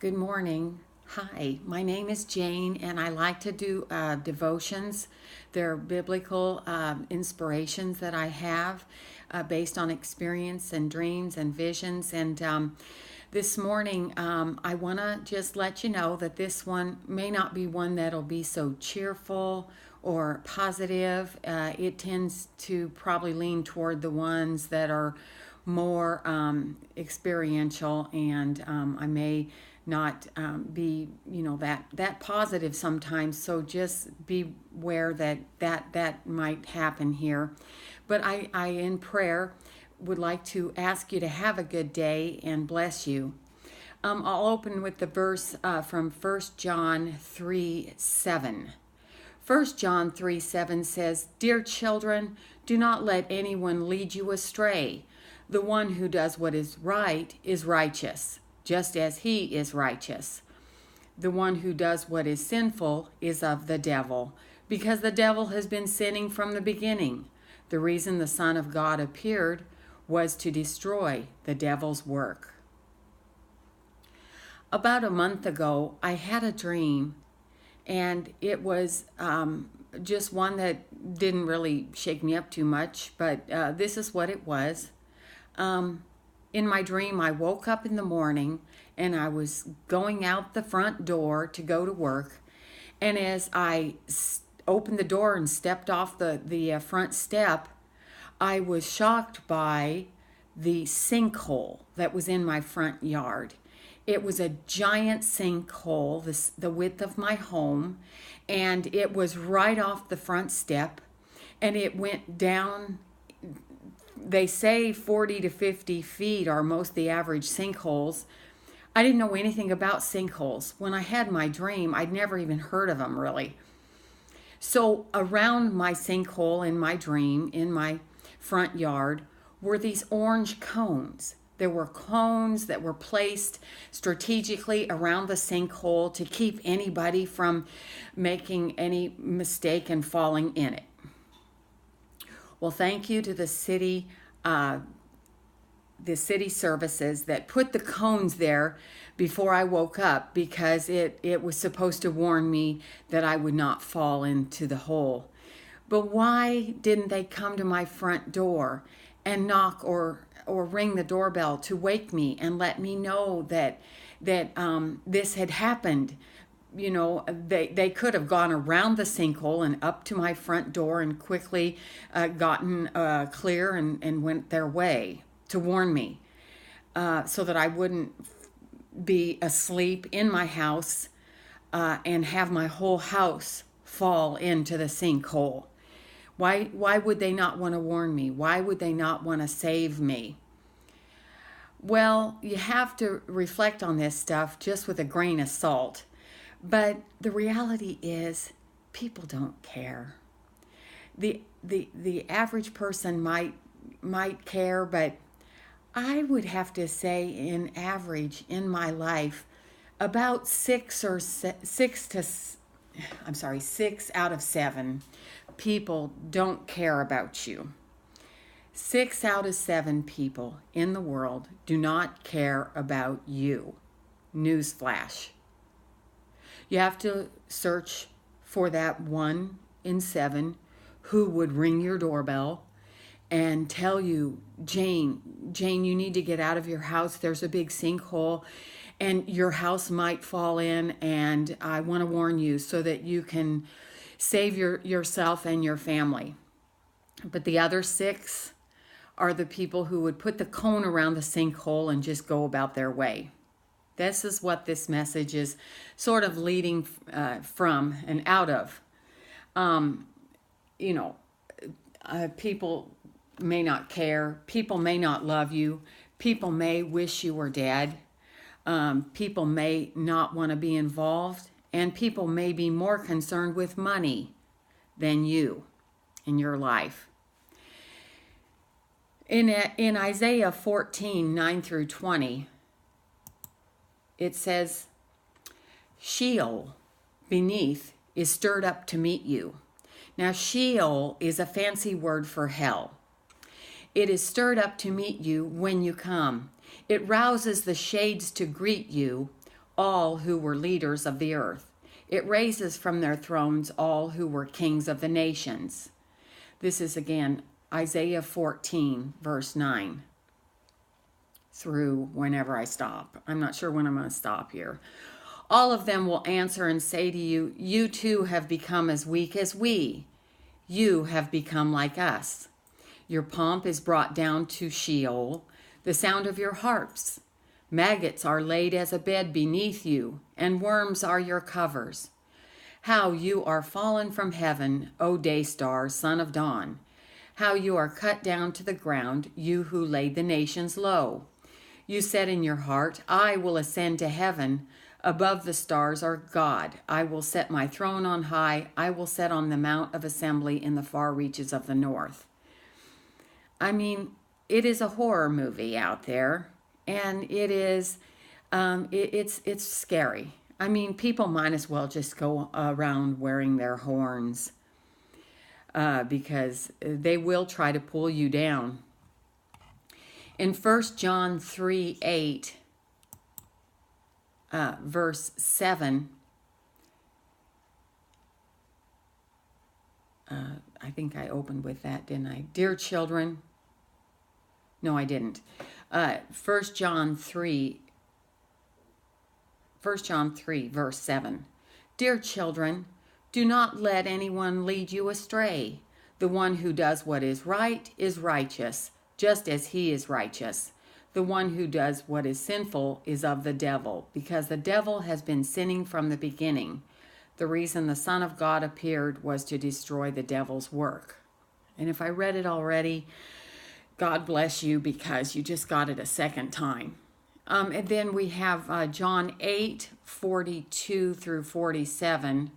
Good morning. Hi, my name is Jane, and I like to do devotions. They're biblical inspirations that I have based on experience and dreams and visions. And this morning, I want to just let you know that this one may not be one that'll be so cheerful or positive. It tends to probably lean toward the ones that are more experiential, and I may not be that positive sometimes, so just beware that might happen here. But I in prayer would like to ask you to have a good day and bless you. I'll open with the verse from 1 John 3:7. 1 John 3:7 says, "Dear children, do not let anyone lead you astray. The one who does what is right is righteous, just as he is righteous. The one who does what is sinful is of the devil, because the devil has been sinning from the beginning. The reason the Son of God appeared was to destroy the devil's work." About a month ago, I had a dream, and it was just one that didn't really shake me up too much, but this is what it was. In my dream, I woke up in the morning and I was going out the front door to go to work. And as I opened the door and stepped off the front step, I was shocked by the sinkhole that was in my front yard. It was a giant sinkhole, the width of my home, and it was right off the front step, and it went down. They say 40 to 50 feet are most the average sinkholes. I didn't know anything about sinkholes. When I had my dream, I'd never even heard of them really. So around my sinkhole in my dream, in my front yard, were these orange cones. There were cones that were placed strategically around the sinkhole to keep anybody from making any mistake and falling in it. Well, thank you to the city services that put the cones there before I woke up, because it was supposed to warn me that I would not fall into the hole. But why didn't they come to my front door and knock or ring the doorbell to wake me and let me know that this had happened? You know, they could have gone around the sinkhole and up to my front door and quickly gotten clear and went their way to warn me, so that I wouldn't be asleep in my house and have my whole house fall into the sinkhole. Why would they not want to warn me? Why would they not want to save me? Well, you have to reflect on this stuff just with a grain of salt. But the reality is, people don't care. The average person might care, but I would have to say, in average in my life, about 6 out of 7 people don't care about you. 6 out of 7 people in the world do not care about you. Newsflash. You have to search for that 1 in 7 who would ring your doorbell and tell you, Jane, you need to get out of your house. There's a big sinkhole and your house might fall in, and I want to warn you so that you can save yourself and your family. But the other 6 are the people who would put the cone around the sinkhole and just go about their way. This is what this message is sort of leading from and out of. People may not care. People may not love you. People may wish you were dead. People may not want to be involved. And people may be more concerned with money than you in your life. In Isaiah 14:9-20, it says, "Sheol beneath is stirred up to meet you." Now, Sheol is a fancy word for hell. It is stirred up to meet you when you come. It rouses the shades to greet you. all who were leaders of the earth. It raises from their thrones all who were kings of the nations. This is again Isaiah 14, verse 9, through whenever I stop. I'm not sure when I'm going to stop here. All of them will answer and say to you, you too have become as weak as we. You have become like us. Your pomp is brought down to Sheol, the sound of your harps. Maggots are laid as a bed beneath you, and worms are your covers. How you are fallen from heaven, O day star, son of dawn. How you are cut down to the ground, you who laid the nations low. You said in your heart, I will ascend to heaven. Above the stars are God. I will set my throne on high. I will set on the mount of assembly in the far reaches of the north. I mean, it is a horror movie out there, and it is, it's scary. I mean, people might as well just go around wearing their horns because they will try to pull you down. In 1 John 3:8, verse 7, I think I opened with that, didn't I? Dear children, no, I didn't. 1 John 3, verse 7. Dear children, do not let anyone lead you astray. The one who does what is right is righteous, just as he is righteous. The one who does what is sinful is of the devil, because the devil has been sinning from the beginning. The reason the Son of God appeared was to destroy the devil's work. And if I read it already, God bless you, because you just got it a second time. And then we have John 8:42 through 47.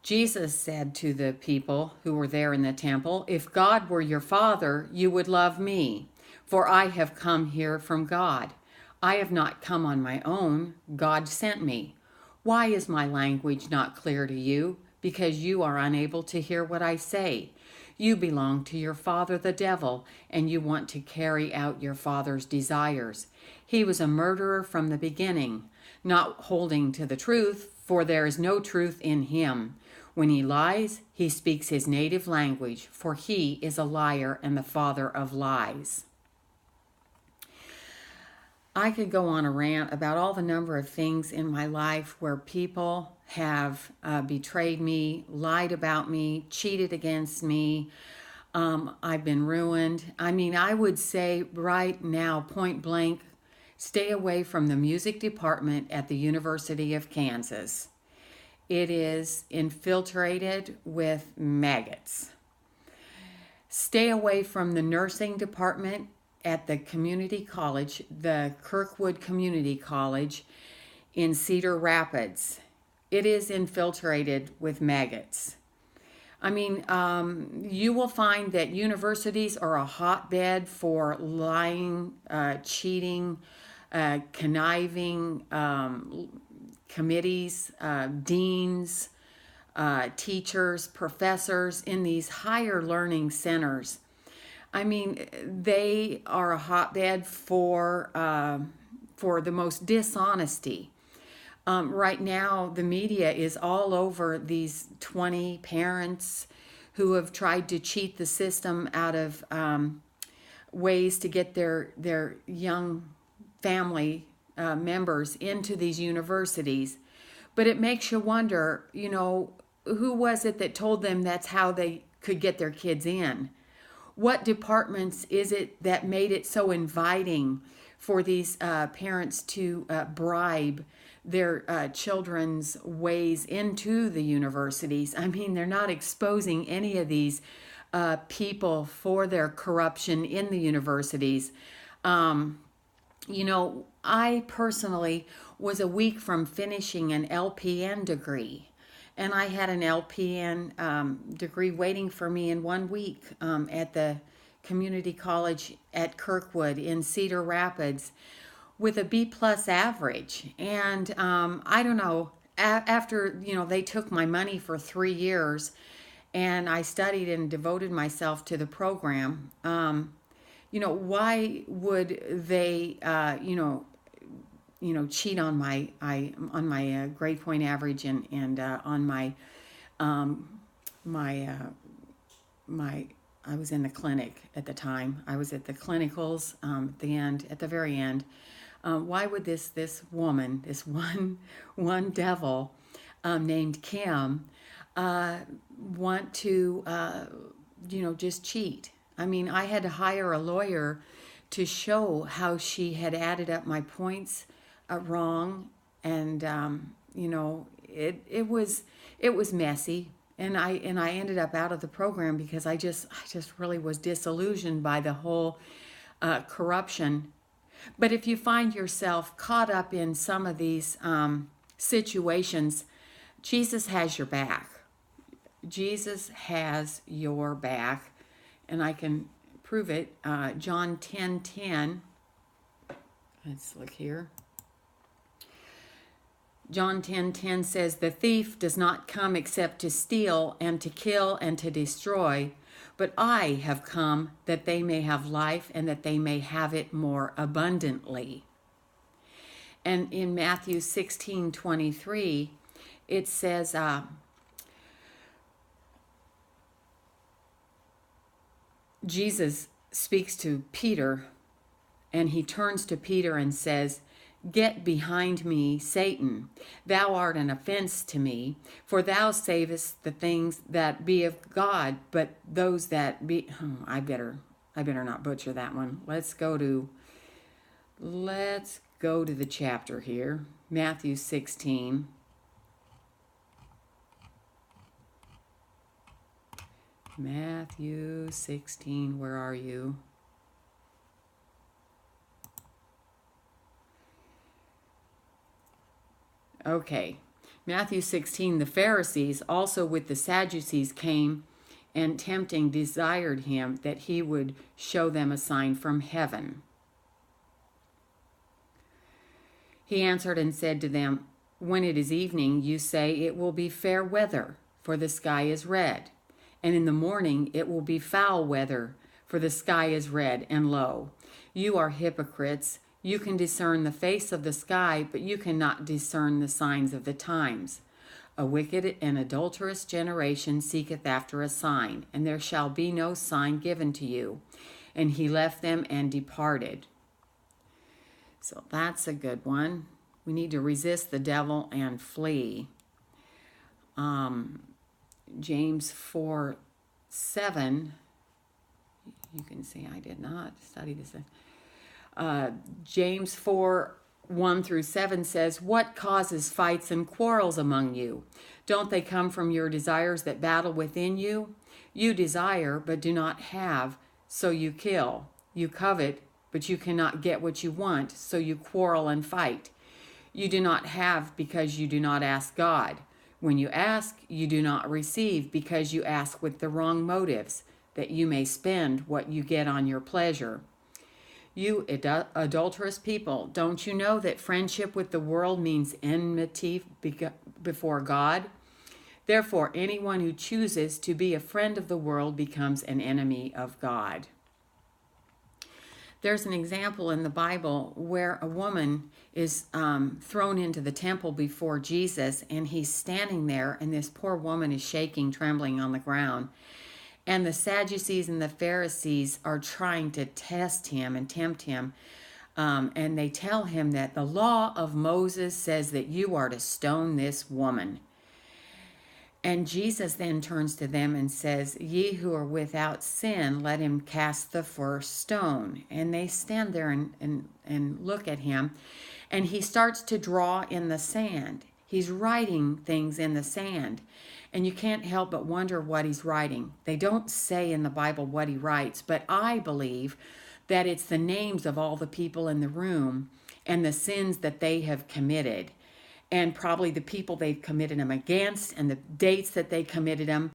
Jesus said to the people who were there in the temple, if God were your Father, you would love me, for I have come here from God. I have not come on my own. God sent me. Why is my language not clear to you? Because you are unable to hear what I say. You belong to your father, the devil, and you want to carry out your father's desires. He was a murderer from the beginning, not holding to the truth, for there is no truth in him. When he lies, he speaks his native language, for he is a liar and the father of lies. I could go on a rant about all the number of things in my life where people have betrayed me, lied about me, cheated against me. I've been ruined. I mean, I would say right now, point blank, stay away from the music department at the University of Kansas. It is infiltrated with maggots. Stay away from the nursing department at the community college, the Kirkwood Community College in Cedar Rapids. It is infiltrated with maggots. I mean, you will find that universities are a hotbed for lying, cheating, conniving committees, deans, teachers, professors in these higher learning centers. I mean, they are a hotbed for the most dishonesty. Right now, the media is all over these 20 parents who have tried to cheat the system out of ways to get their young family members into these universities. But it makes you wonder, you know, who was it that told them that's how they could get their kids in? What departments is it that made it so inviting for these parents to bribe their children's ways into the universities? I mean, they're not exposing any of these people for their corruption in the universities. You know, I personally was a week from finishing an LPN degree. And I had an LPN degree waiting for me in 1 week at the community college at Kirkwood in Cedar Rapids with a B+ average. And I don't know, after, you know, they took my money for 3 years and I studied and devoted myself to the program. Why would they, cheat on my grade point average and on my I was in the clinic at the time. I was at the clinicals at the very end. Why would this woman, this one devil named Kim, want to just cheat? I mean, I had to hire a lawyer to show how she had added up my points wrong, and it was messy. And I ended up out of the program because I just really was disillusioned by the whole corruption. But if you find yourself caught up in some of these situations, Jesus has your back. Jesus has your back, and I can prove it. John 10:10. Let's look here. John 10:10 says, "The thief does not come except to steal and to kill and to destroy, but I have come that they may have life and that they may have it more abundantly." And in Matthew 16:23, it says, Jesus speaks to Peter, and he turns to Peter and says, "Get behind me, Satan. Thou art an offense to me, for thou savest the things that be of God, but those that be..." I better not butcher that one. Let's go to the chapter here. Matthew 16. Matthew 16, where are you? Okay, Matthew 16, "The Pharisees also with the Sadducees came and tempting desired him that he would show them a sign from heaven. He answered and said to them, When it is evening, you say it will be fair weather, for the sky is red. And in the morning it will be foul weather, for the sky is red and low. You are hypocrites. You can discern the face of the sky, but you cannot discern the signs of the times. A wicked and adulterous generation seeketh after a sign, and there shall be no sign given to you. And he left them and departed." So that's a good one. We need to resist the devil and flee. James 4:7. You can see I did not study this. James 4:1-7 says, "What causes fights and quarrels among you? Don't they come from your desires that battle within you? You desire, but do not have, so you kill. You covet, but you cannot get what you want, so you quarrel and fight. You do not have because you do not ask God. When you ask, you do not receive because you ask with the wrong motives, that you may spend what you get on your pleasure. You adulterous people, don't you know that friendship with the world means enmity before God? Therefore, anyone who chooses to be a friend of the world becomes an enemy of God." There's an example in the Bible where a woman is thrown into the temple before Jesus, and he's standing there, and this poor woman is shaking, trembling on the ground. And the Sadducees and the Pharisees are trying to test him and tempt him. And they tell him that the law of Moses says that you are to stone this woman. And Jesus then turns to them and says, "Ye who are without sin, let him cast the first stone." And they stand there and look at him. And he starts to draw in the sand. He's writing things in the sand. And you can't help but wonder what he's writing. They don't say in the Bible what he writes, but I believe that it's the names of all the people in the room and the sins that they have committed, and probably the people they've committed them against and the dates that they committed them.